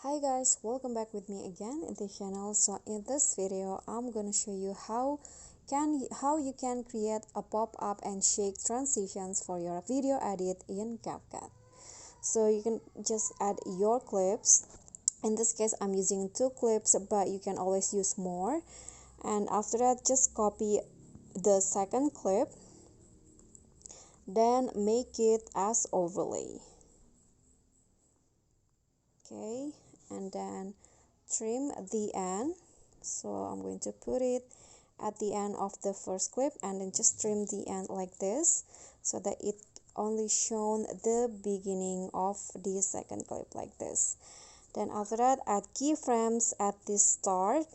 Hi guys, welcome back with me again in the channel. So in this video I'm gonna show you how you can create a pop-up and shake transitions for your video edit in Capcut. So you can just add your clips. In this case I'm using 2 clips, but you can always use more. And after that, just copy the second clip, then make it as overlay. Okay, and then trim the end. So I'm going to put it at the end of the first clip, and then just trim the end like this so that it only shown the beginning of the second clip like this. Then after that, add keyframes at the start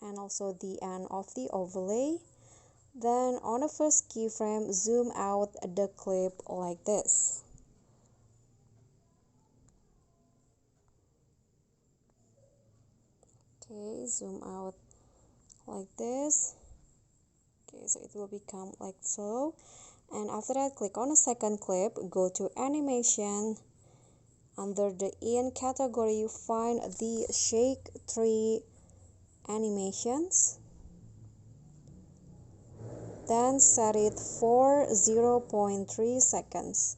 and also the end of the overlay. Then on the first keyframe, zoom out the clip like this. Okay, zoom out like this. Okay, so it will become like so. And after that, click on the second clip, go to animation. Under the in category, find the shake 3 animations, then set it for 0.3 seconds.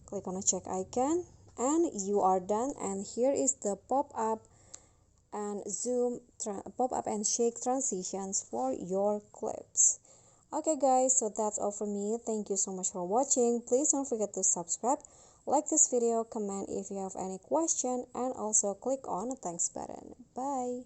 Click on the check icon and you are done. And here is the pop-up and pop-up and shake transitions for your clips. Okay guys, so that's all from me. Thank you so much for watching. Please don't forget to subscribe, like this video, comment if you have any question, and also click on the thanks button. Bye.